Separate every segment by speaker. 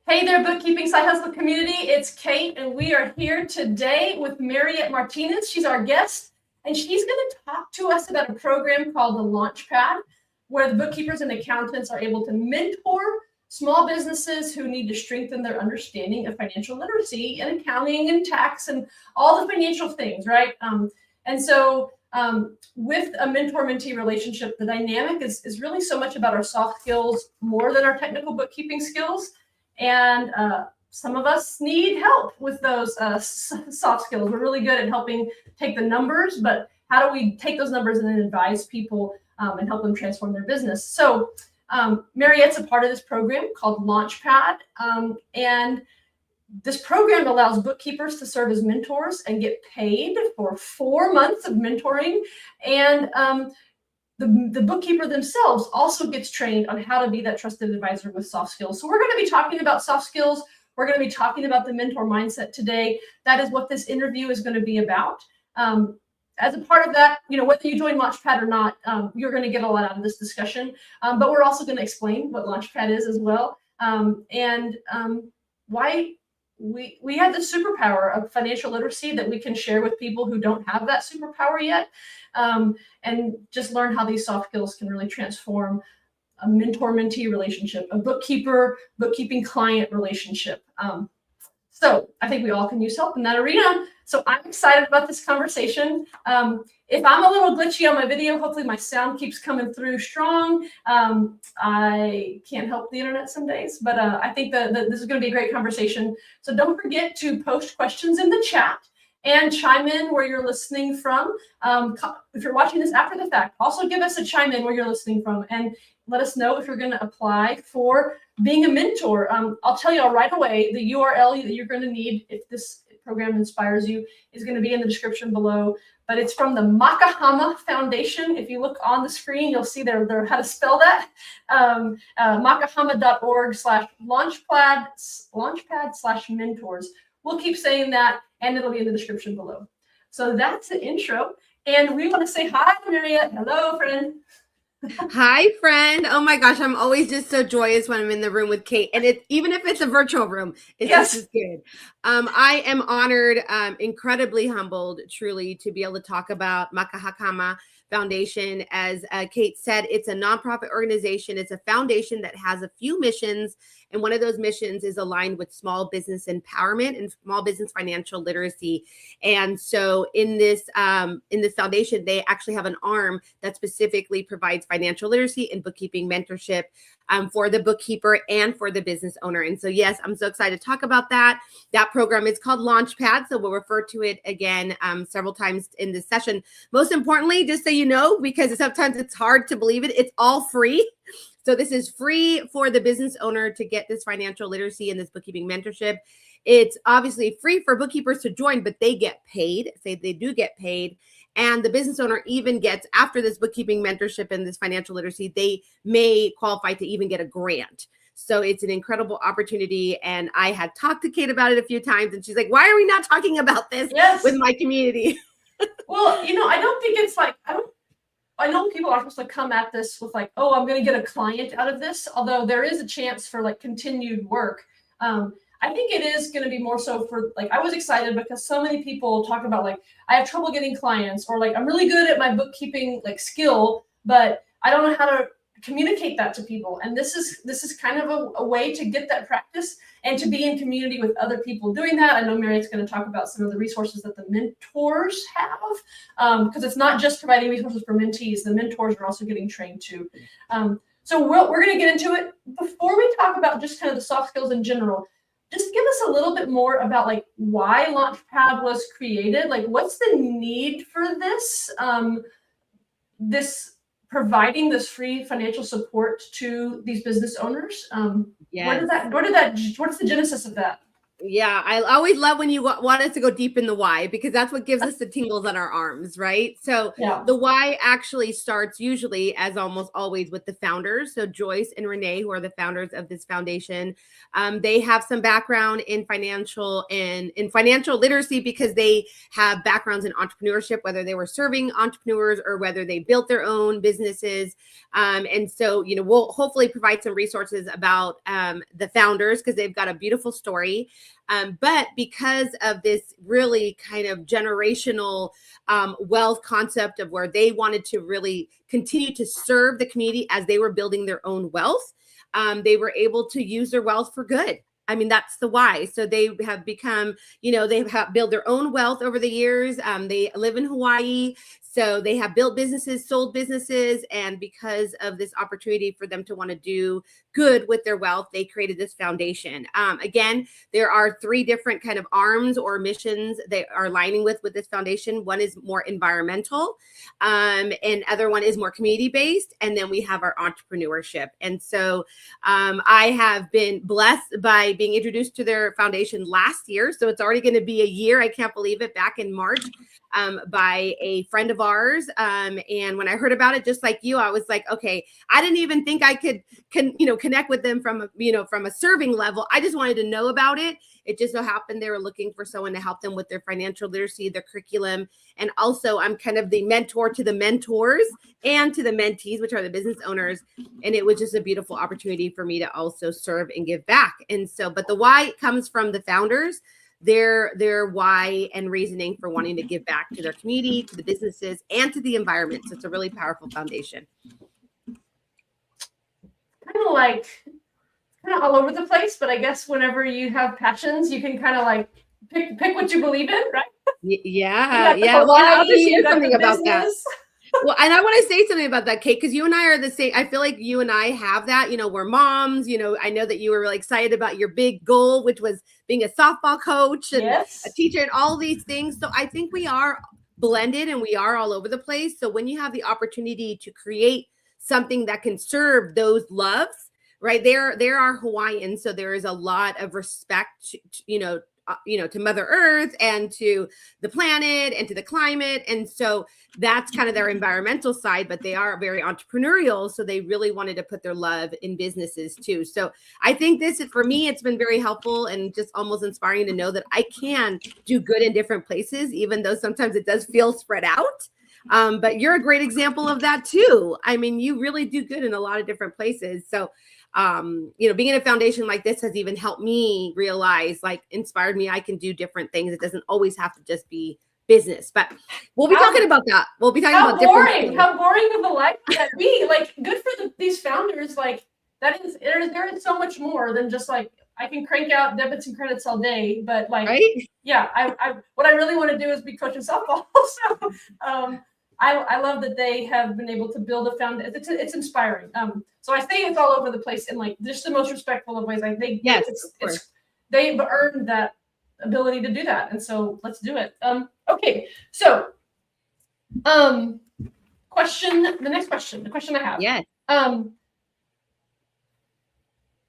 Speaker 1: Hey there, Bookkeeping Side Hustle community. It's Kate, and we are here today with Mariette Martinez. She's our guest, and she's going to talk to us about a program called the LaunchPad, where the bookkeepers and accountants are able to mentor small businesses who need to strengthen their understanding of financial literacy and accounting and tax and all the financial things, right? With a mentor-mentee relationship, the dynamic is really so much about our soft skills more than our technical bookkeeping skills. And some of us need help with those soft skills. We're really good at helping take the numbers, but how do we take those numbers and then advise people and help them transform their business? So Mariette's a part of this program called LaunchPad. And this program allows bookkeepers to serve as mentors and get paid for 4 months of mentoring. And the bookkeeper themselves also gets trained on how to be that trusted advisor with soft skills. So we're going to be talking about soft skills. We're going to be talking about the mentor mindset today. That is what this interview is going to be about. As a part of that, whether you join LaunchPad or not, you're going to get a lot out of this discussion. But we're also going to explain what LaunchPad is as well, and why we have the superpower of financial literacy that we can share with people who don't have that superpower yet, and just learn how these soft skills can really transform a mentor-mentee relationship, a bookkeeping client relationship. So I think we all can use help in that arena. So I'm excited about this conversation. If I'm a little glitchy on my video, hopefully my sound keeps coming through strong. I can't help the internet some days, but I think that this is going to be a great conversation. So don't forget to post questions in the chat and chime in where you're listening from. If you're watching this after the fact, also give us a chime in where you're listening from and let us know if you're going to apply for being a mentor. I'll tell you all right away, the URL that you're going to need if this program inspires you is going to be in the description below. But it's from the Makahakama Foundation. If you look on the screen, you'll see there how to spell that. makahama.org/launchpad/mentors. We'll keep saying that, and it'll be in the description below. So that's the intro. And we want to say hi, Mariette. Hello, friend.
Speaker 2: Hi, friend. Oh my gosh, I'm always just so joyous when I'm in the room with Kate, and even if it's a virtual room, it's just as good. I am honored, incredibly humbled, truly, to be able to talk about Makahakama Foundation. As Kate said, it's a nonprofit organization. It's a foundation that has a few missions, and one of those missions is aligned with small business empowerment and small business financial literacy. And so in this foundation, they actually have an arm that specifically provides financial literacy and bookkeeping mentorship for the bookkeeper and for the business owner. And so, yes, I'm so excited to talk about that. That program is called LaunchPad, so we'll refer to it again several times in this session. Most importantly, just so you know, because sometimes it's hard to believe it, it's all free. So this is free for the business owner to get this financial literacy and this bookkeeping mentorship. It's obviously free for bookkeepers to join, but they get paid. They do get paid. And the business owner even gets, after this bookkeeping mentorship and this financial literacy, they may qualify to even get a grant. So it's an incredible opportunity. And I had talked to Kate about it a few times, and she's like, why are we not talking about this with my community?
Speaker 1: Well, I don't think it's like, I know people are supposed to come at this with like, oh, I'm going to get a client out of this, although there is a chance for like continued work. I think it is going to be more so for like, I was excited because so many people talk about like, I have trouble getting clients, or like, I'm really good at my bookkeeping like skill, but I don't know how to communicate that to people. And this is kind of a way to get that practice and to be in community with other people doing that. I know Mariette's going to talk about some of the resources that the mentors have, because it's not just providing resources for mentees. The mentors are also getting trained too. So we're going to get into it. Before we talk about just kind of the soft skills in general, just give us a little bit more about like why LaunchPad was created. Like, what's the need for this? Providing this free financial support to these business owners. What's the genesis of that?
Speaker 2: Yeah, I always love when you want us to go deep in the why, because that's what gives us the tingles on our arms, right? So
Speaker 1: Yeah.
Speaker 2: the why actually starts usually, as almost always, with the founders. So Joyce and Renee, who are the founders of this foundation, they have some background in financial literacy, because they have backgrounds in entrepreneurship, whether they were serving entrepreneurs or whether they built their own businesses. And so, we'll hopefully provide some resources about the founders, because they've got a beautiful story. But because of this really kind of generational wealth concept of where they wanted to really continue to serve the community as they were building their own wealth, they were able to use their wealth for good. I mean, that's the why. So they have become, they have built their own wealth over the years. They live in Hawaii. So they have built businesses, sold businesses. And because of this opportunity for them to want to do good with their wealth, they created this foundation. Again, there are 3 different kind of arms or missions they are aligning with this foundation. One is more environmental, and other one is more community-based. And then we have our entrepreneurship. And so I have been blessed by being introduced to their foundation last year. So it's already going to be a year. I can't believe it, back in March, by a friend of ours. And when I heard about it, just like you, I was like, okay, I didn't even think I could connect with them from a serving level. I just wanted to know about it. It just so happened they were looking for someone to help them with their financial literacy, their curriculum. And also I'm kind of the mentor to the mentors and to the mentees, which are the business owners. And it was just a beautiful opportunity for me to also serve and give back. And so, but the why comes from the founders, their why and reasoning for wanting to give back to their community, to the businesses, and to the environment. So it's a really powerful foundation.
Speaker 1: Kind of all over the place, but I guess whenever you have passions, you can kind of like pick what you believe in, right?
Speaker 2: Yeah. Well, I'll just share something about that. Well, and I want to say something about that, Kate, because you and I are the same. I feel like you and I have that, we're moms, I know that you were really excited about your big goal, which was being a softball coach and a teacher and all these things. So I think we are blended and we are all over the place. So when you have the opportunity to create something that can serve those loves, right, there are Hawaiians. So there is a lot of respect, to Mother Earth and to the planet and to the climate. And so that's kind of their environmental side, but they are very entrepreneurial. So they really wanted to put their love in businesses too. So I think for me, it's been very helpful and just almost inspiring to know that I can do good in different places, even though sometimes it does feel spread out. But you're a great example of that too. I mean, you really do good in a lot of different places. So being in a foundation like this has even helped me realize, inspired me. I can do different things. It doesn't always have to just be business, but we'll be talking about that. We'll be talking about different things.
Speaker 1: How boring of a life would that be? Good for these founders. There is so much more than just I can crank out debits and credits all day, but
Speaker 2: right?
Speaker 1: Yeah, what I really want to do is be coaching softball. So, I love that they have been able to build a foundation. It's inspiring. So I say it's all over the place in just the most respectful of ways. They've earned that ability to do that, and so let's do it. Okay, so the next question I have.
Speaker 2: Yes.
Speaker 1: So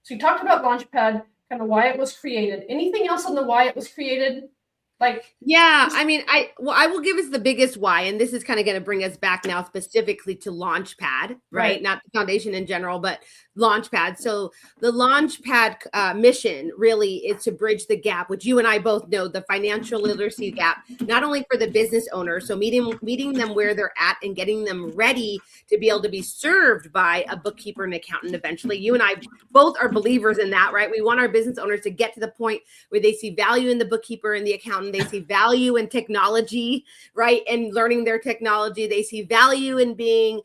Speaker 1: you talked about LaunchPad, kind of why it was created. Anything else on the why it was created?
Speaker 2: I will give us the biggest why, and this is kind of going to bring us back now specifically to LaunchPad, right? Not the foundation in general, but LaunchPad. So the LaunchPad mission really is to bridge the gap, which you and I both know, the financial literacy gap, not only for the business owner, so meeting them where they're at and getting them ready to be able to be served by a bookkeeper and accountant eventually. You and I both are believers in that, right? We want our business owners to get to the point where they see value in the bookkeeper and the accountant. They see value in technology, right? And learning their technology. They see value in being,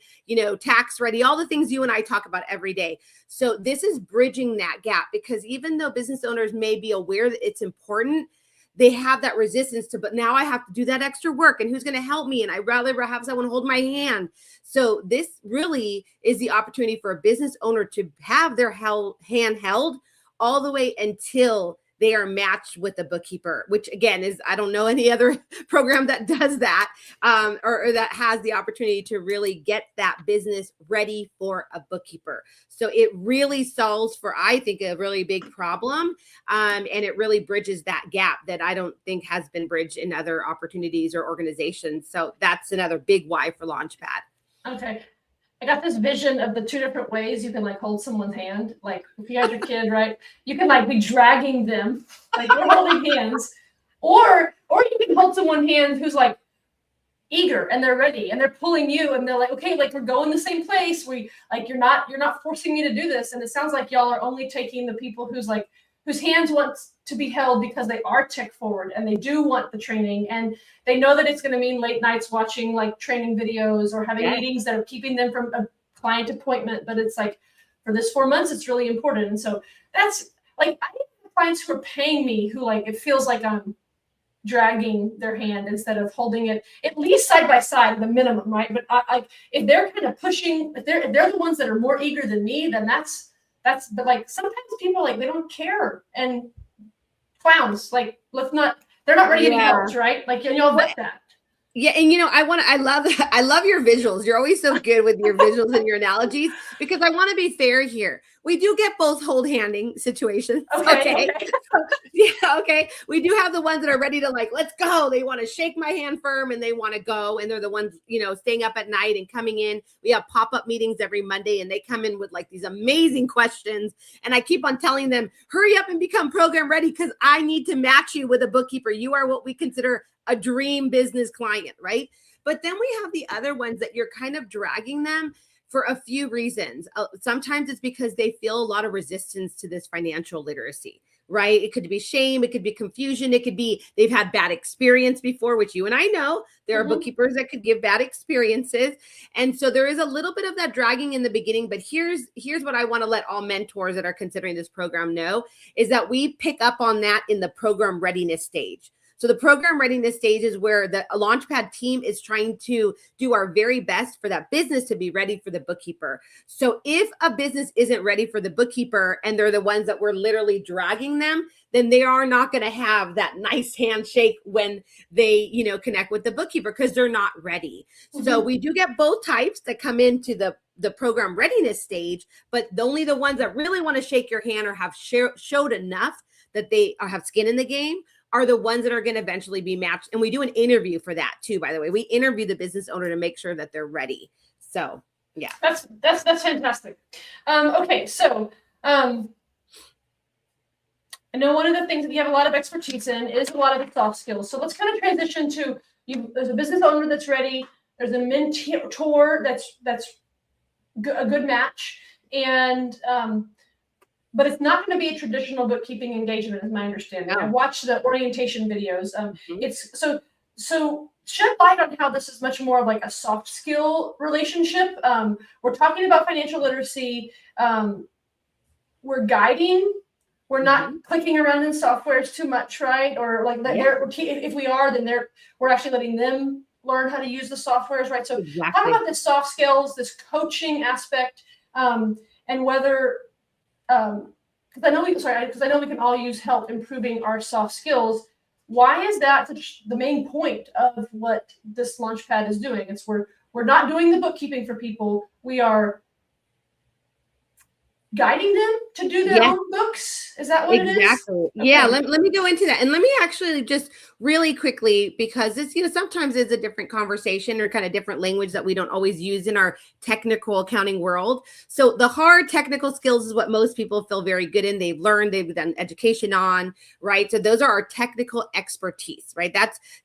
Speaker 2: tax ready, all the things you and I talk about every day. So this is bridging that gap, because even though business owners may be aware that it's important, they have that resistance to, but now I have to do that extra work, and who's going to help me? And I'd rather have someone hold my hand. So this really is the opportunity for a business owner to have their hand held all the way until they are matched with a bookkeeper, which again is, I don't know any other program that does that, or that has the opportunity to really get that business ready for a bookkeeper. So it really solves for, I think, a really big problem. And it really bridges that gap that I don't think has been bridged in other opportunities or organizations. So that's another big why for LaunchPad.
Speaker 1: Okay. I got this vision of the two different ways you can like hold someone's hand. Like if you had your kid, right, you can like be dragging them, like we're holding hands, or you can hold someone's hand who's like eager and they're ready and they're pulling you and they're like, okay, like we're going the same place. We like you're not forcing me to do this. And it sounds like y'all are only taking the people whose hands want to be held because they are tech forward and they do want the training and they know that it's going to mean late nights watching like training videos or having meetings that are keeping them from a client appointment. But it's like for this 4 months, it's really important. And so that's like, I have clients who are paying me who like, it feels like I'm dragging their hand instead of holding it at least side by side, the minimum, right? But I if they're kind of pushing, if they're the ones that are more eager than me, then that's, but like sometimes people like, they don't care and clowns, like they're not ready to be helped, right? Like, and you'll vet that.
Speaker 2: Yeah. And I love your visuals. You're always so good with your visuals and your analogies, because I want to be fair here. We do get both hold handing situations. Okay. Yeah. Okay. We do have the ones that are ready to like, let's go. They want to shake my hand firm and they want to go. And they're the ones, staying up at night and coming in. We have pop-up meetings every Monday and they come in with like these amazing questions. And I keep on telling them, hurry up and become program ready, because I need to match you with a bookkeeper. You are what we consider a dream business client, right? But then we have the other ones that you're kind of dragging them for a few reasons. Sometimes it's because they feel a lot of resistance to this financial literacy, right? It could be shame, it could be confusion, it could be they've had bad experience before, which you and I know there are bookkeepers that could give bad experiences. And so there is a little bit of that dragging in the beginning, but here's what I want to let all mentors that are considering this program know, is that we pick up on that in the program readiness stage. So the program readiness stage is where the LaunchPad team is trying to do our very best for that business to be ready for the bookkeeper. So if a business isn't ready for the bookkeeper and they're the ones that we're literally dragging them, then they are not going to have that nice handshake when they, connect with the bookkeeper, because they're not ready. So we do get both types that come into the program readiness stage, but only the ones that really want to shake your hand or have showed enough that they have skin in the game are the ones that are going to eventually be matched. And we do an interview for that too, by the way. We interview the business owner to make sure that they're ready. So yeah.
Speaker 1: That's fantastic. Okay. So I know one of the things that you have a lot of expertise in is a lot of the soft skills. So let's kind of transition to you. There's a business owner that's ready. There's a mentor that's a good match. And, but it's not going to be a traditional bookkeeping engagement, is my understanding. No. I watched the orientation videos. It's so shed light on how this is much more of like a soft skill relationship. We're talking about financial literacy. We're guiding. We're not clicking around in softwares too much, right? Or like if we are, then we're actually letting them learn how to use the softwares, right? So talk about the soft skills, this coaching aspect, and whether. Because I know we can all use help improving our soft skills. Why is that the main point of what this LaunchPad is doing? It's we're not doing the bookkeeping for people. We are guiding them to do their own books. Is that what it is?
Speaker 2: Exactly. Okay. Yeah. Let me go into that. And let me actually just really quickly, because this, sometimes it's a different conversation or kind of different language that we don't always use in our technical accounting world. So the hard technical skills is what most people feel very good in. They've learned, they've done education on, right? So those are our technical expertise, right?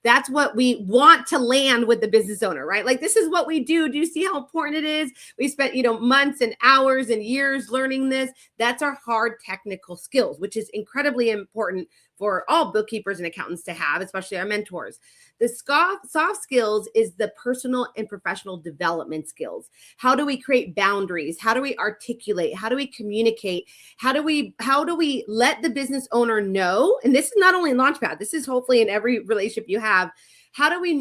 Speaker 2: That's what we want to land with the business owner, right? Like, this is what we do. Do you see how important it is? We spent, months and hours and years learning this. That's our hard technical skills, which is incredibly important for all bookkeepers and accountants to have, especially our mentors. The soft skills is the personal and professional development skills. How do we create boundaries? How do we articulate? How do we communicate? How do we let the business owner know? And this is not only in LaunchPad, this is hopefully in every relationship you have. How do we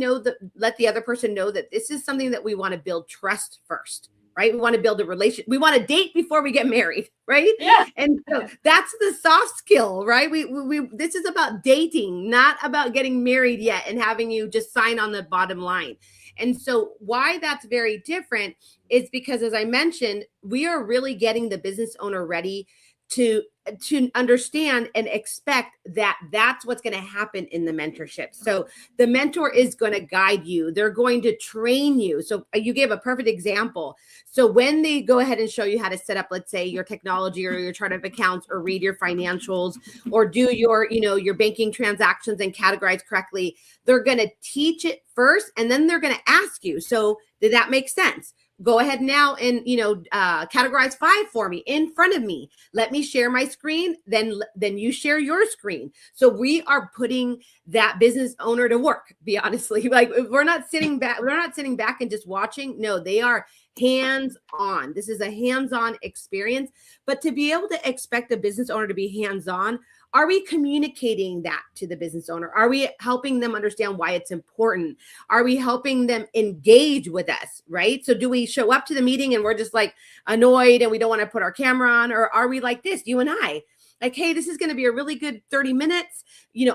Speaker 2: let the other person know that this is something that we want to build trust first? right? We want to build a relationship. We want to date before we get married, right?
Speaker 1: Yeah.
Speaker 2: And so that's the soft skill, right? We this is about dating, not about getting married yet and having you just sign on the bottom line. And so why that's very different is because, as I mentioned, we are really getting the business owner ready to understand and expect that that's what's going to happen in the mentorship. So the mentor is going to guide you. They're going to train you. So you gave a perfect example. So when they go ahead and show you how to set up, let's say, your technology or your chart of accounts, or read your financials, or do your, your banking transactions and categorize correctly, they're going to teach it first, and then they're going to ask you, so did that make sense? Go ahead now and, categorize 5 for me in front of me. Let me share my screen. Then you share your screen. So we are putting that business owner to work, be honestly. Like, we're not sitting back and just watching. No, they are hands-on. This is a hands-on experience. But to be able to expect a business owner to be hands-on, are we communicating that to the business owner? Are we helping them understand why it's important? Are we helping them engage with us, right? So do we show up to the meeting and we're just like annoyed and we don't want to put our camera on? Or are we like this, you and I? Like, hey, this is going to be a really good 30 minutes.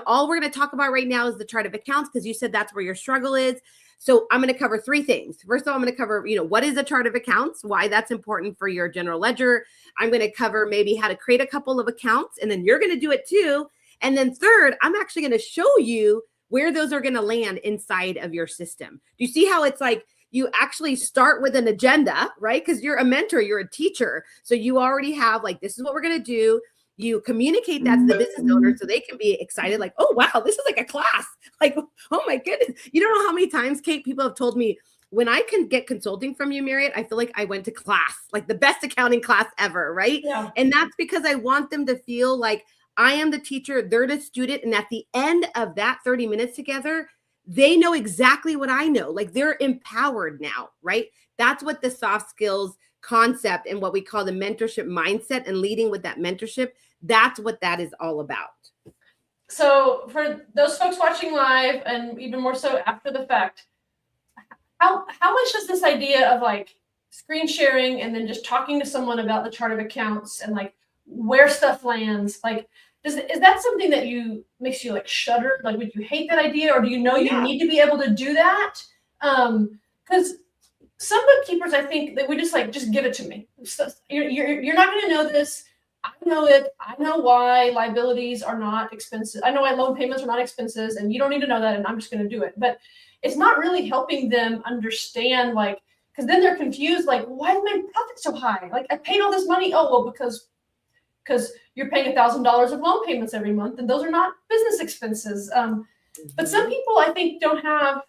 Speaker 2: All we're going to talk about right now is the chart of accounts, because you said that's where your struggle is. So I'm going to cover 3 things. First of all, I'm going to cover, what is a chart of accounts, why that's important for your general ledger. I'm going to cover maybe how to create a couple of accounts, and then you're going to do it too. And then third, I'm actually going to show you where those are going to land inside of your system. Do you see how it's like you actually start with an agenda, right? Because you're a mentor, you're a teacher. So you already have like, this is what we're going to do. You communicate that to the business owner so they can be excited, like, oh, wow, this is like a class. Like, oh my goodness. You don't know how many times, Kate, people have told me, when I can get consulting from you, Mariette, I feel like I went to class, like the best accounting class ever, right?
Speaker 1: Yeah.
Speaker 2: And that's because I want them to feel like I am the teacher, they're the student. And at the end of that 30 minutes together, they know exactly what I know. Like, they're empowered now, right? That's what the soft skills concept and what we call the mentorship mindset and leading with that mentorship, that's what that is all about.
Speaker 1: So for those folks watching live, and even more so after the fact, how much does this idea of like screen sharing and then just talking to someone about the chart of accounts and like where stuff lands, like is that something that makes you like shudder? Like, would you hate that idea, or do you know you need to be able to do that? Because some bookkeepers, I think, that we just give it to me. So you're not going to know this. I know it. I know why liabilities are not expenses. I know why loan payments are not expenses, and you don't need to know that, and I'm just going to do it. But it's not really helping them understand, like, because then they're confused, like, why is my profit so high? Like, I paid all this money. Oh, well, because you're paying $1,000 of loan payments every month, and those are not business expenses. But some people, I think, don't have,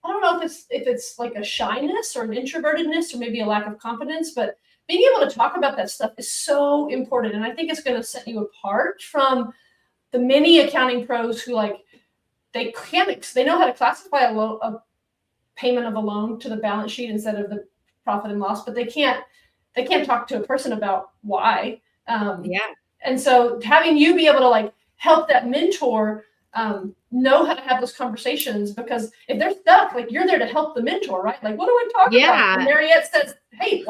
Speaker 1: I don't know if it's like a shyness or an introvertedness or maybe a lack of confidence, but being able to talk about that stuff is so important. And I think it's going to set you apart from the many accounting pros who, like, they know how to classify a payment of a loan to the balance sheet instead of the profit and loss, but they can't talk to a person about why. And so having you be able to like help that mentor know how to have those conversations, because if they're stuck, like, you're there to help the mentor, right? Like, what do I talk about? And Mariette says, hey,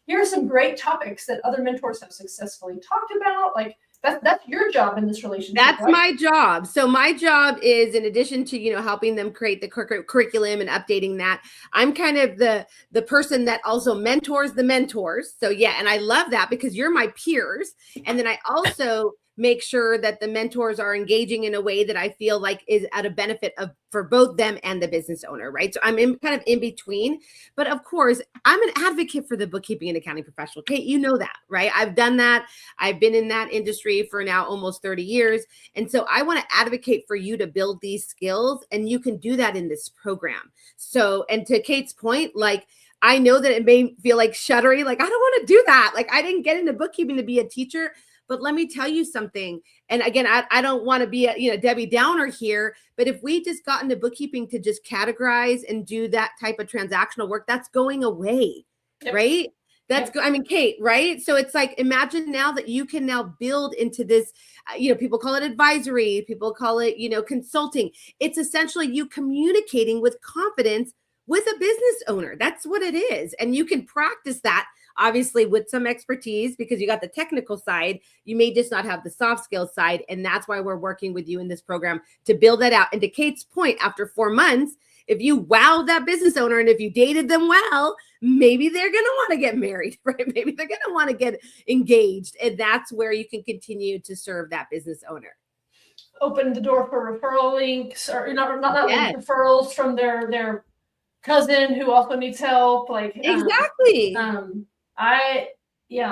Speaker 1: here are some great topics that other mentors have successfully talked about. Like, that's your job in this relationship.
Speaker 2: That's
Speaker 1: right?
Speaker 2: my job. So my job is, in addition to, helping them create the curriculum and updating that, I'm kind of the person that also mentors the mentors. So yeah, and I love that because you're my peers. And then I also make sure that the mentors are engaging in a way that I feel like is at a benefit for both them and the business owner, right? So I'm kind of in between. But of course, I'm an advocate for the bookkeeping and accounting professional. Kate, you know that, right? I've done that. I've been in that industry for now almost 30 years. And so I want to advocate for you to build these skills, and you can do that in this program. So, and to Kate's point, like, I know that it may feel like shuddery, like, I don't want to do that. Like, I didn't get into bookkeeping to be a teacher. But let me tell you something. And again, I don't want to be a Debbie Downer here, but if we just got into bookkeeping to just categorize and do that type of transactional work, that's going away, right? I mean, Kate, right? So it's like, imagine now that you can now build into this, people call it advisory, people call it, consulting. It's essentially you communicating with confidence with a business owner. That's what it is. And you can practice that obviously with some expertise because you got the technical side. You may just not have the soft skills side. And that's why we're working with you in this program to build that out. And to Kate's point, after 4 months, if you wowed that business owner and if you dated them well, maybe they're going to want to get married, right? Maybe they're going to want to get engaged. And that's where you can continue to serve that business owner.
Speaker 1: Open the door for referral links, or not
Speaker 2: Yes.
Speaker 1: links, referrals from their cousin who also needs help. Like
Speaker 2: exactly.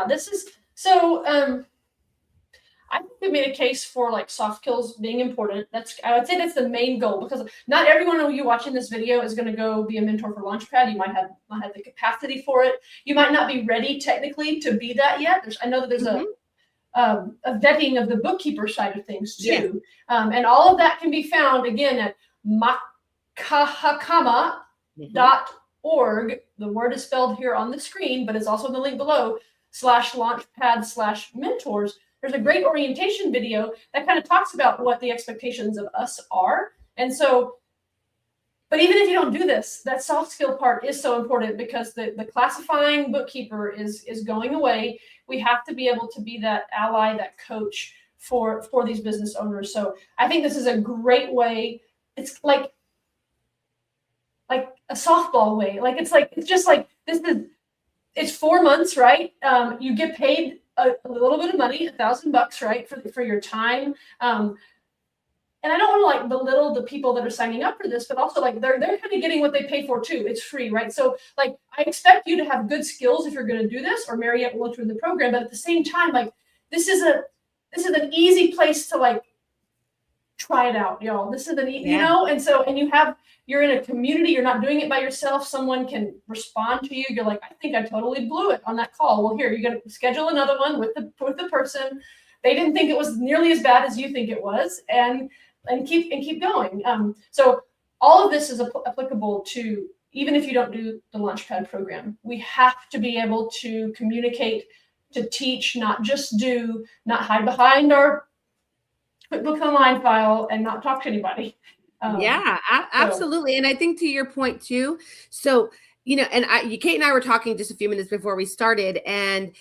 Speaker 1: This is so. I think we made a case for like soft skills being important. I would say that's the main goal, because not everyone of you watching this video is going to go be a mentor for LaunchPad. You might not have the capacity for it. You might not be ready technically to be that yet. I know that there's a vetting of the bookkeeper side of things too.
Speaker 2: Yes.
Speaker 1: And all of that can be found again at makahakama.org. The word is spelled here on the screen, but it's also in the link below, /launchpad/mentors. There's a great orientation video that kind of talks about what the expectations of us are. And so, but even if you don't do this, that soft skill part is so important, because the classifying bookkeeper is going away. We have to be able to be that ally, that coach for these business owners. So I think this is a great way. It's like a softball way. It's 4 months, right? You get paid a little bit of money, $1,000, right, for your time. And I don't want to belittle the people that are signing up for this, but also they're kind of getting what they pay for too. It's free, right? So I expect you to have good skills if you're going to do this, or Mariette will go through the program. But at the same time, this is an easy place to try it out, y'all. This is and you're in a community. You're not doing it by yourself. Someone can respond to you. You're like, I think I totally blew it on that call. Well, here, you're going to schedule another one with the person. They didn't think it was nearly as bad as you think it was, and keep going. So all of this is applicable to, even if you don't do the LaunchPad program. We have to be able to communicate, to teach, not just do, not hide behind our QuickBooks Online file and not talk to anybody.
Speaker 2: Absolutely. And I think to your point too, so, and Kate and I were talking just a few minutes before we started, and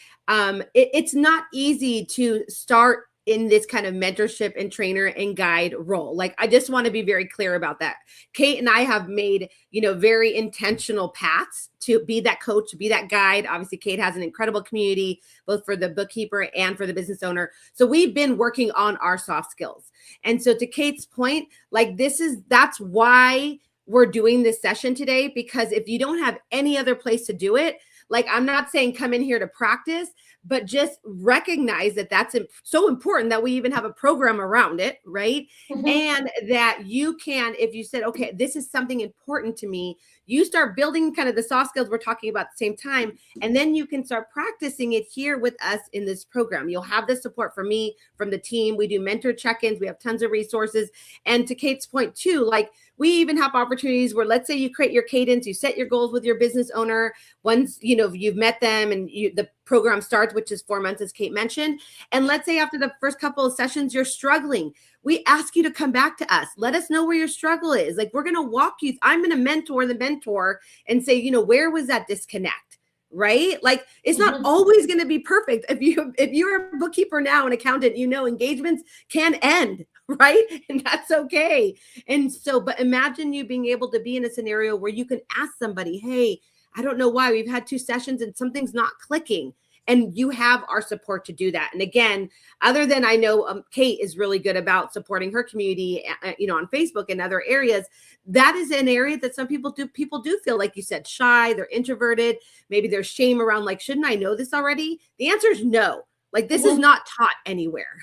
Speaker 2: it's not easy to start in this kind of mentorship and trainer and guide role. I just want to be very clear about that. Kate and I have made, very intentional paths to be that coach, to be that guide. Obviously, Kate has an incredible community, both for the bookkeeper and for the business owner. So we've been working on our soft skills. And so to Kate's point, that's why we're doing this session today, because if you don't have any other place to do it, I'm not saying come in here to practice, but just recognize that that's so important that we even have a program around it, right? Mm-hmm. And that you can, if you said, okay, this is something important to me, you start building kind of the soft skills we're talking about at the same time, and then you can start practicing it here with us in this program. You'll have the support from me, from the team. We do mentor check-ins. We have tons of resources. And to Kate's point too, we even have opportunities where, let's say you create your cadence, you set your goals with your business owner. Once, you've met them and the program starts, which is 4 months, as Kate mentioned. And let's say after the first couple of sessions, you're struggling. We ask you to come back to us. Let us know where your struggle is. We're going to walk you. I'm going to mentor the mentor and say, where was that disconnect? Right? It's not always going to be perfect. If you're a bookkeeper now, an accountant, engagements can end, right? And that's okay. And so, but imagine you being able to be in a scenario where you can ask somebody, hey, I don't know why we've had 2 sessions and something's not clicking. And you have our support to do that. And again, other than I know Kate is really good about supporting her community, on Facebook and other areas, that is an area that some people do. People do feel, like you said, shy, they're introverted. Maybe there's shame around, shouldn't I know this already? The answer is no. This is not taught anywhere.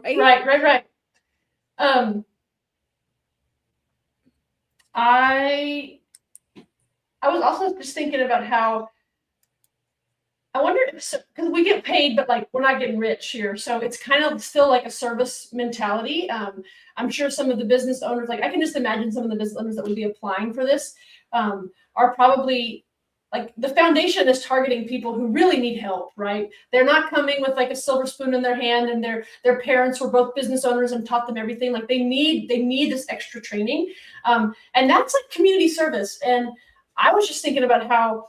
Speaker 2: Right?
Speaker 1: Right. I was also just thinking about how, I wonder if, because we get paid, but we're not getting rich here. So it's kind of still a service mentality. I'm sure some of the business owners, I can just imagine some of the business owners that would be applying for this are probably like the foundation is targeting people who really need help, right? They're not coming with like a silver spoon in their hand and their parents were both business owners and taught them everything. Like they need this extra training. And that's like community service. And I was just thinking about how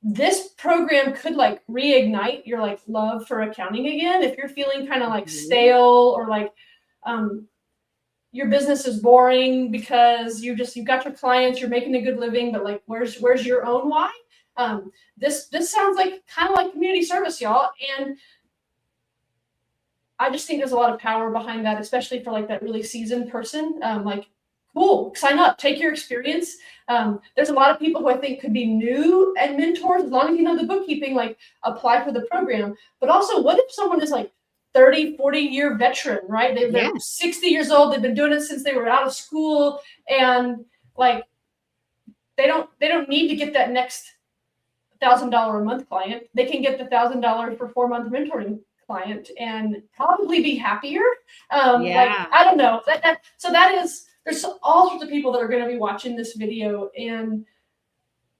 Speaker 1: this program could like reignite your like love for accounting again. If you're feeling kind of like stale or like your business is boring because you've got your clients, you're making a good living, but like where's your own why? This sounds like kind of like community service, y'all. And I just think there's a lot of power behind that, especially for like that really seasoned person. Like, cool, sign up, take your experience. There's a lot of people who I think could be new and mentors, as long as you know the bookkeeping, like apply for the program. But also, what if someone is like 30, 40-year veteran, right? They're 60 years old. They've been doing it since they were out of school. And like, they don't need to get that next $1,000 a month client. They can get the $1,000 for 4-month mentoring client and probably be happier. Like, I don't know. There's all sorts of people that are going to be watching this video, and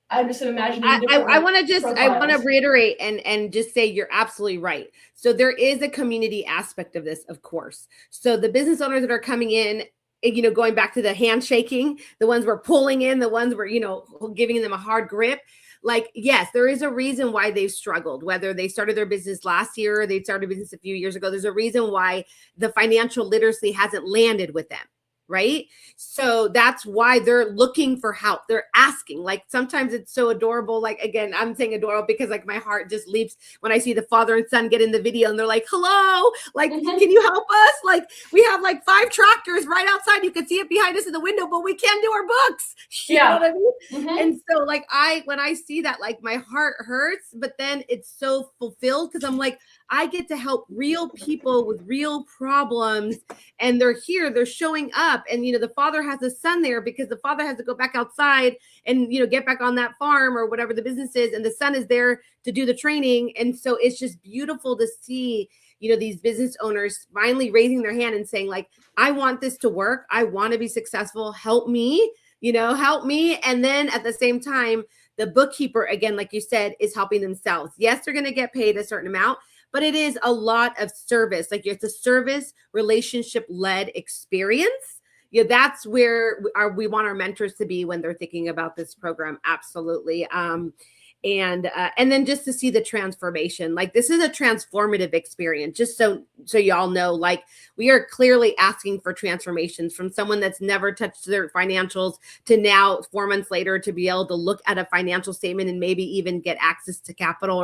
Speaker 1: I'm just imagining.
Speaker 2: I want to reiterate and just say you're absolutely right. So there is a community aspect of this, of course. So the business owners that are coming in, you know, going back to the handshaking, the ones we're pulling in, the ones we're, you know, giving them a hard grip. Like, yes, there is a reason why they've struggled, whether they started their business last year or they started a business a few years ago. There's a reason why the financial literacy hasn't landed with them. Right. So that's why they're looking for help. They're asking. Like, sometimes it's so adorable. Like, again, I'm saying adorable because like my heart just leaps when I see the father and son get in the video and they're like, hello, like, can you help us? Like, we have like 5 tractors right outside. You can see it behind us in the window, but we can't do our books. You know what I mean? And so like, when I see that, like my heart hurts, but then it's so fulfilled because I'm like, I get to help real people with real problems, and they're here, they're showing up. And, you know, the father has a son there because the father has to go back outside and, you know, get back on that farm or whatever the business is. And the son is there to do the training. And so it's just beautiful to see, you know, these business owners finally raising their hand and saying like, I want this to work. I want to be successful. Help me, you know, help me. And then at the same time, the bookkeeper, again, like you said, is helping themselves. Yes, they're going to get paid a certain amount, but it is a lot of service. Like, it's a service relationship-led experience. Yeah, that's where we want our mentors to be when they're thinking about this program. Absolutely. And then just to see the transformation, like this is a transformative experience, just so y'all know, like we are clearly asking for transformations from someone that's never touched their financials to now 4 months later to be able to look at a financial statement and maybe even get access to capital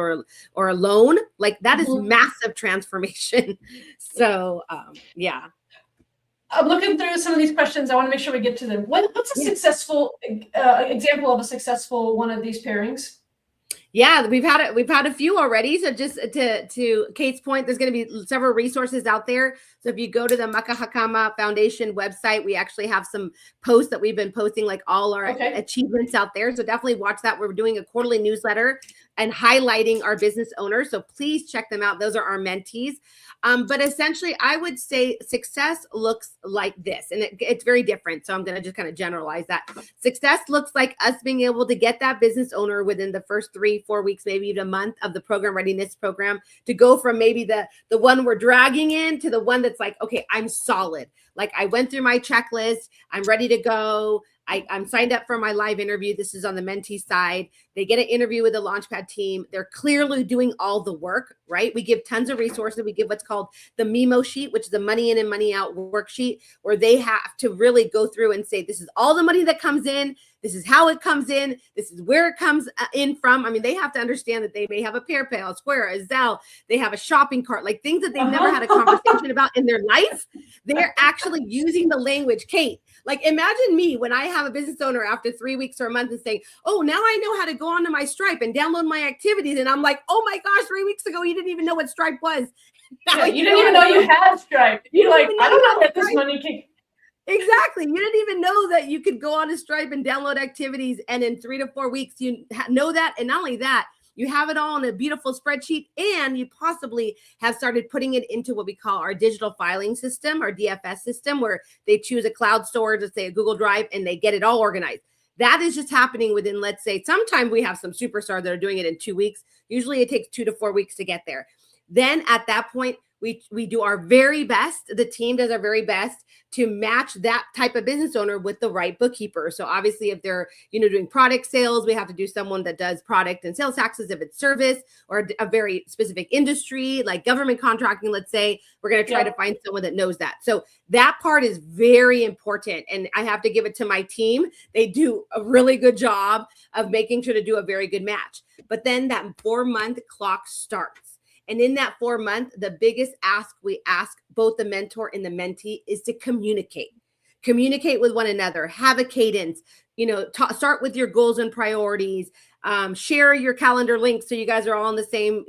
Speaker 2: or a loan. Like that is massive transformation. So yeah.
Speaker 1: I'm looking through some of these questions. I want to make sure we get to them. What's a successful example of a successful one of these pairings?
Speaker 2: Yeah, we've had a few already. So just to Kate's point, there's going to be several resources out there. So if you go to the Makahakama Foundation website, we actually have some posts that we've been posting, like all our achievements out there. So definitely watch that. We're doing a quarterly newsletter and highlighting our business owners. So please check them out. Those are our mentees. But essentially, I would say success looks like this, and it's very different. So I'm going to just kind of generalize that. Success looks like us being able to get that business owner within the first 3-4 weeks, maybe even a month of the program readiness program, to go from maybe the one we're dragging in to the one that's like, okay, I'm solid. Like I went through my checklist. I'm ready to go. I'm signed up for my live interview. This is on the mentee side. They get an interview with the LaunchPad team. They're clearly doing all the work, right? We give tons of resources. We give what's called the memo sheet, which is the money in and money out worksheet, where they have to really go through and say, this is all the money that comes in. This is how it comes in. This is where it comes in from. I mean, they have to understand that they may have a PayPal, a Square, a Zelle. They have a shopping cart, like things that they've never had a conversation about in their life. They're actually using the language. Kate, like imagine me when I have a business owner after 3 weeks or a month and saying, oh, now I know how to go onto my Stripe and download my activities. And I'm like, oh my gosh, 3 weeks ago, you didn't even know what Stripe was.
Speaker 1: Yeah, you didn't even know you had Stripe. You're like, I don't know what this money can.
Speaker 2: Exactly. You didn't even know that you could go on a Stripe and download activities. And in 3 to 4 weeks, you know that. And not only that, you have it all in a beautiful spreadsheet, and you possibly have started putting it into what we call our digital filing system, our DFS system, where they choose a cloud storage, let's say a Google Drive, and they get it all organized. That is just happening within, let's say, sometimes we have some superstars that are doing it in 2 weeks. Usually it takes 2 to 4 weeks to get there. Then at that point, we do our very best. The team does our very best to match that type of business owner with the right bookkeeper. So obviously if they're, doing product sales, we have to do someone that does product and sales taxes. If it's service or a very specific industry like government contracting, let's say, we're going to try to find someone that knows that. So that part is very important. And I have to give it to my team. They do a really good job of making sure to do a very good match. But then that 4-month clock starts. And in that 4-month, the biggest ask we ask both the mentor and the mentee is to communicate with one another, have a cadence, start with your goals and priorities, share your calendar links so you guys are all in the same,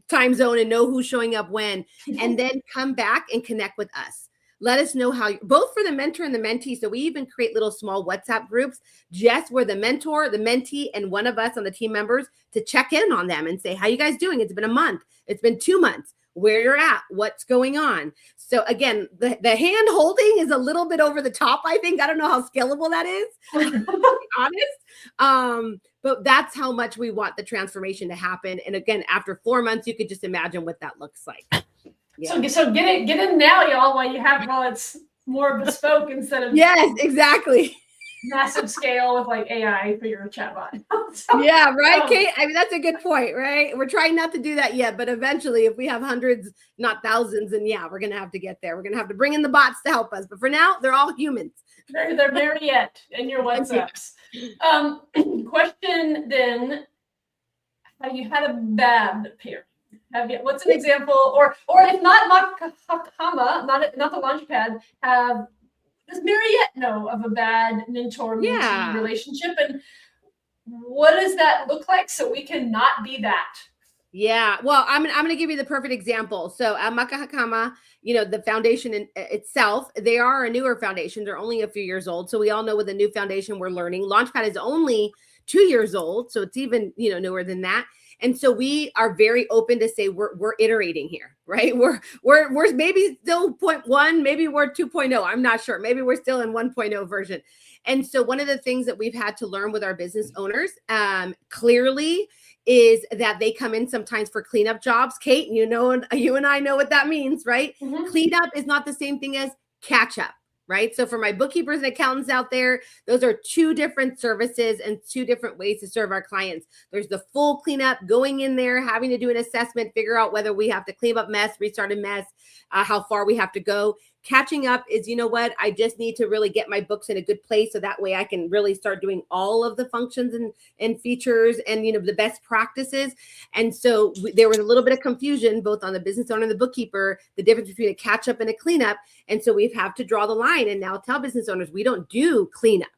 Speaker 2: time zone and know who's showing up when, and then come back and connect with us. Let us know how, both for the mentor and the mentee. So we even create little small WhatsApp groups just where the mentor, the mentee, and one of us on the team members to check in on them and say, how you guys doing? It's been a month. It's been 2 months. Where you're at, what's going on. So again, the hand holding is a little bit over the top, I think. I don't know how scalable that is, to be honest. But that's how much we want the transformation to happen. And again, after 4 months, you could just imagine what that looks like. Yeah.
Speaker 1: So get in now, y'all, while it's more bespoke instead of
Speaker 2: exactly.
Speaker 1: massive scale with like AI for your chatbot. So,
Speaker 2: yeah, right, Kate? I mean, that's a good point, right? We're trying not to do that yet, but eventually if we have hundreds, not thousands, then we're going to have to get there. We're going to have to bring in the bots to help us. But for now, they're all humans.
Speaker 1: They're Mariette in your WhatsApps. Question then, have you had a bad period? What's an example, or if not Makahakama, not the LaunchPad, does Mariette know of a bad mentor-mentee relationship, and what does that look like so we can not be that?
Speaker 2: Yeah, well, I'm going to give you the perfect example. So at Makahakama, the foundation itself, they are a newer foundation. They're only a few years old. So we all know with a new foundation, we're learning. LaunchPad is only 2 years old. So it's even, newer than that. And so we are very open to say we're iterating here, right? We're maybe still 0.1, maybe we're 2.0. I'm not sure. Maybe we're still in 1.0 version. And so one of the things that we've had to learn with our business owners clearly is that they come in sometimes for cleanup jobs. Kate, you and I know what that means, right? Mm-hmm. Cleanup is not the same thing as catch up. Right. So for my bookkeepers and accountants out there, those are 2 different services and 2 different ways to serve our clients. There's the full cleanup, going in there, having to do an assessment, figure out whether we have to clean up mess, restart a mess, how far we have to go. Catching up is, I just need to really get my books in a good place so that way I can really start doing all of the functions and features and, the best practices. And so there was a little bit of confusion both on the business owner and the bookkeeper, the difference between a catch up and a cleanup. And so we have to draw the line and now tell business owners we don't do cleanup.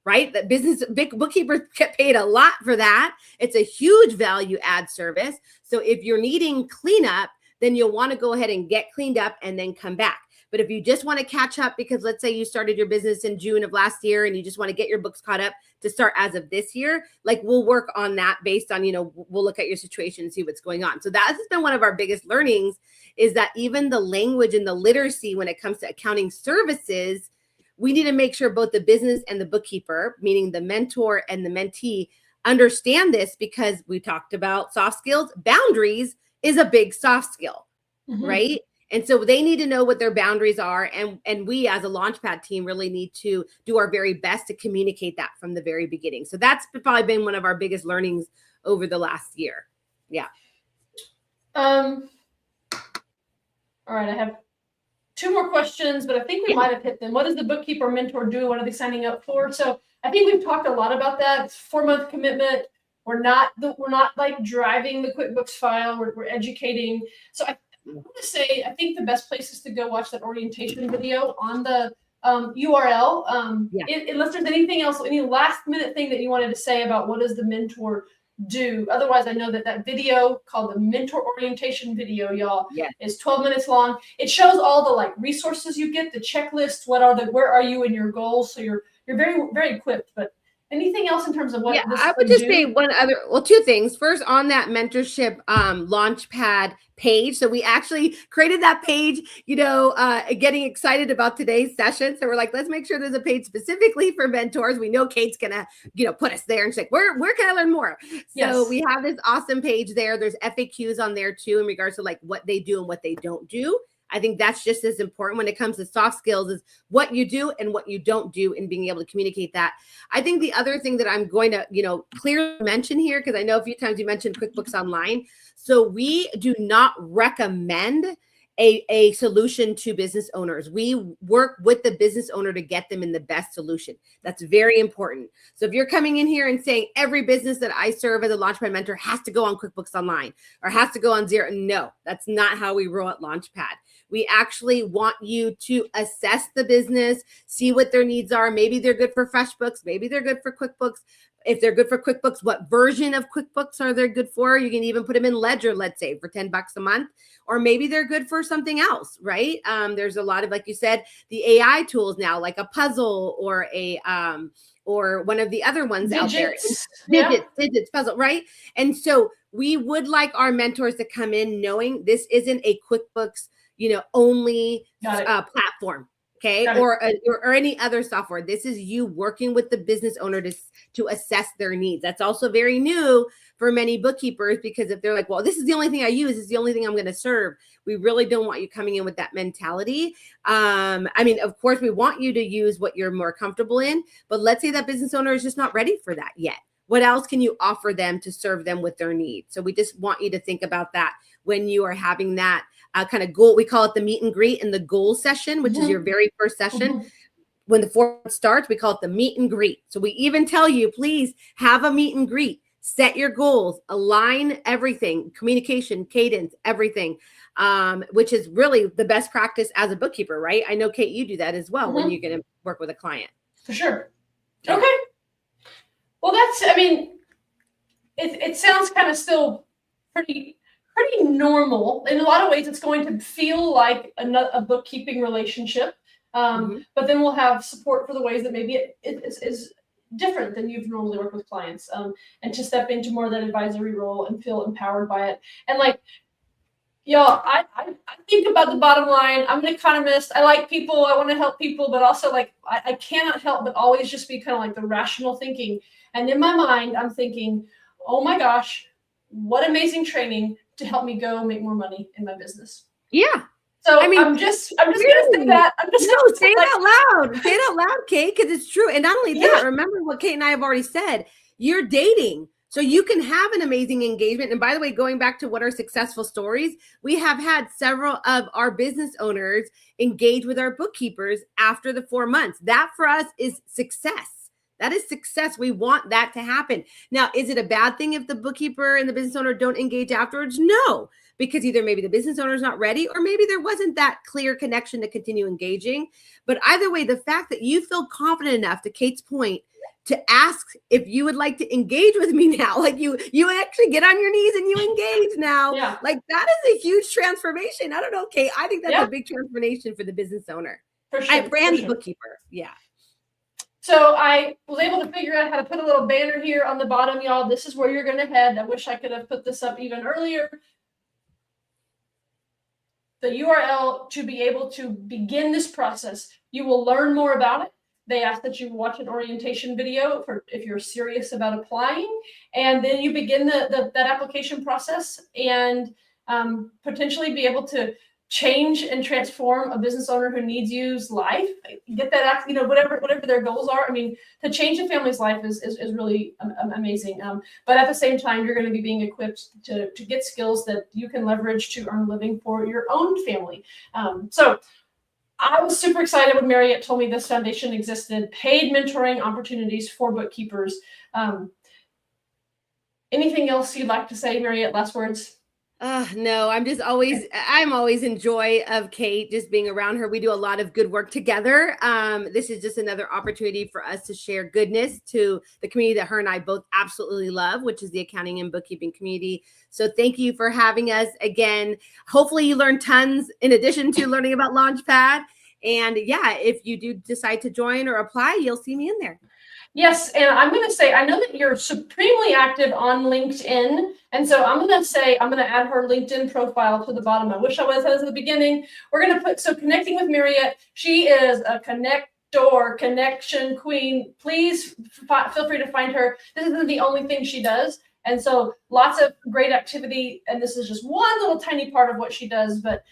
Speaker 2: Right? That big bookkeepers get paid a lot for that. It's a huge value add service. So if you're needing cleanup, then you'll want to go ahead and get cleaned up and then come back. But if you just want to catch up, because let's say you started your business in June of last year and you just want to get your books caught up to start as of this year, we'll work on that based on, we'll look at your situation and see what's going on. So that has been one of our biggest learnings, is that even the language and the literacy when it comes to accounting services, we need to make sure both the business and the bookkeeper, meaning the mentor and the mentee, understand this, because we talked about soft skills. Boundaries is a big soft skill, right? And so they need to know what their boundaries are. And we as a LaunchPad team really need to do our very best to communicate that from the very beginning. So that's probably been one of our biggest learnings over the last year. Yeah.
Speaker 1: All right. I have 2 more questions, but I think we might have hit them. What does the bookkeeper mentor do? What are they signing up for? So I think we've talked a lot about that. It's 4-month commitment. We're not like driving the QuickBooks file. We're educating. So I want to say, I think the best place is to go watch that orientation video on the URL. Unless there's anything else, any last minute thing that you wanted to say about what does the mentor do. Otherwise, I know that video called the mentor orientation video, y'all, is 12 minutes long. It shows all the resources you get, the checklist, where are you in your goals. So you're very, very equipped. But Anything else in terms of what
Speaker 2: Yeah,
Speaker 1: this
Speaker 2: I would
Speaker 1: could
Speaker 2: just
Speaker 1: do?
Speaker 2: say two things. First, on that mentorship LaunchPad page. So we actually created that page, getting excited about today's session. So we're like, let's make sure there's a page specifically for mentors. We know Kate's gonna, put us there and say, where can I learn more?
Speaker 1: Yes.
Speaker 2: So we have this awesome page there. There's FAQs on there too in regards to like what they do and what they don't do. I think that's just as important when it comes to soft skills is what you do and what you don't do and being able to communicate that. I think the other thing that I'm going to, clearly mention here, because I know a few times you mentioned QuickBooks Online. So we do not recommend a solution to business owners. We work with the business owner to get them in the best solution. That's very important. So if you're coming in here and saying every business that I serve as a LaunchPad mentor has to go on QuickBooks Online or has to go on Xero, no, that's not how we roll at LaunchPad. We actually want you to assess the business, see what their needs are. Maybe they're good for FreshBooks. Maybe they're good for QuickBooks. If they're good for QuickBooks, what version of QuickBooks are they good for? You can even put them in Ledger, let's say, for $10 a month. Or maybe they're good for something else, right? There's a lot of, like you said, the AI tools now, like a puzzle or or one of the other ones out there. Digits, puzzle, right? And so we would like our mentors to come in knowing this isn't a QuickBooks, only platform. Okay. Or any other software. This is you working with the business owner to assess their needs. That's also very new for many bookkeepers, because if they're like, well, this is the only thing I use, this is the only thing I'm going to serve. We really don't want you coming in with that mentality. Of course, we want you to use what you're more comfortable in, but let's say that business owner is just not ready for that yet. What else can you offer them to serve them with their needs? So we just want you to think about that when you are having that kind of goal. We call it the meet and greet and the goal session, which is your very first session. When the forum starts, we call it the meet and greet. So we even tell you, please have a meet and greet, set your goals, align everything, communication, cadence, everything, which is really the best practice as a bookkeeper, right? I know, Kate, you do that as well when you're going to work with a client.
Speaker 1: For sure. Okay. Well, it sounds kind of still pretty normal. In a lot of ways, it's going to feel like a bookkeeping relationship. But then we'll have support for the ways that maybe it is different than you've normally worked with clients, and to step into more of that advisory role and feel empowered by it. And like, y'all, I think about the bottom line. I'm an economist. I like people. I want to help people, but also like I cannot help but always just be kind of like the rational thinking. And in my mind, I'm thinking, oh my gosh, what amazing training to help me go make more money in my business.
Speaker 2: Yeah.
Speaker 1: So I'm just gonna say that.
Speaker 2: Say it out loud. Say it out loud, Kate, because it's true. And not only that, remember what Kate and I have already said. You're dating, so you can have an amazing engagement. And by the way, going back to what are successful stories, we have had several of our business owners engage with our bookkeepers after the 4 months. That for us is success. That is success. We want that to happen. Now, is it a bad thing if the bookkeeper and the business owner don't engage afterwards? No, because either maybe the business owner is not ready, or maybe there wasn't that clear connection to continue engaging. But either way, the fact that you feel confident enough, to Kate's point, to ask if you would like to engage with me now, like you actually get on your knees and you engage now, like that is a huge transformation. I don't know, Kate, I think that's a big transformation for the business owner.
Speaker 1: For sure.
Speaker 2: And the bookkeeper. Yeah.
Speaker 1: So I was able to figure out how to put a little banner here on the bottom, y'all. This is where you're going to head. I wish I could have put this up even earlier. The URL to be able to begin this process. You will learn more about it. They ask that you watch an orientation video if you're serious about applying, and then you begin that application process and potentially be able to change and transform a business owner who needs you's life. Get that, whatever their goals are. I mean, to change a family's life is really amazing. But at the same time, you're going to be being equipped to get skills that you can leverage to earn a living for your own family. So I was super excited when Mariette told me this foundation existed, paid mentoring opportunities for bookkeepers. Anything else you'd like to say, Mariette? Last words?
Speaker 2: No, I'm always in joy of Kate, just being around her. We do a lot of good work together. This is just another opportunity for us to share goodness to the community that her and I both absolutely love, which is the accounting and bookkeeping community. So thank you for having us again. Hopefully you learned tons in addition to learning about LaunchPad. And yeah, if you do decide to join or apply, you'll see me in there.
Speaker 1: Yes, and I'm going to say, I know that you're supremely active on LinkedIn, and so I'm going to say, I'm going to add her LinkedIn profile to the bottom. I wish I was at the beginning. We're going to put, so connecting with Mariette, she is a connection queen. Please feel free to find her. This isn't the only thing she does. And so lots of great activity, and this is just one little tiny part of what she does, but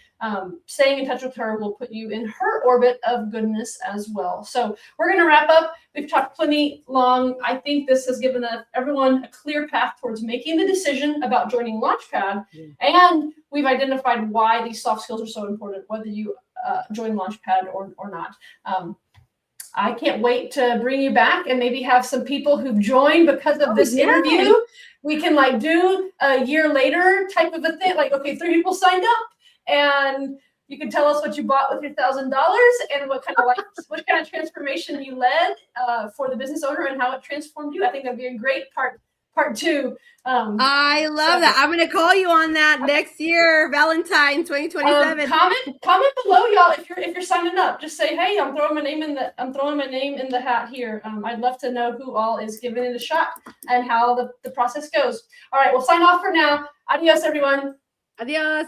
Speaker 1: staying in touch with her will put you in her orbit of goodness as well. So we're going to wrap up. We've talked plenty long. I think this has given everyone a clear path towards making the decision about joining LaunchPad, and we've identified why these soft skills are so important, whether you join LaunchPad or not. I can't wait to bring you back and maybe have some people who've joined because of this interview. We can like do a year later type of a thing. Like, okay, 3 people signed up, and you can tell us what you bought with your $1,000 and what kind of transformation you led for the business owner and how it transformed you. I think that'd be a great part 2.
Speaker 2: I love that. I'm going to call you on that next year, Valentine 2027.
Speaker 1: Comment below, y'all, if you're signing up. Just say, hey, I'm throwing my name in the hat here. I'd love to know who all is giving it a shot and how the process goes. All right, we'll sign off for now. Adios, everyone.
Speaker 2: Adios.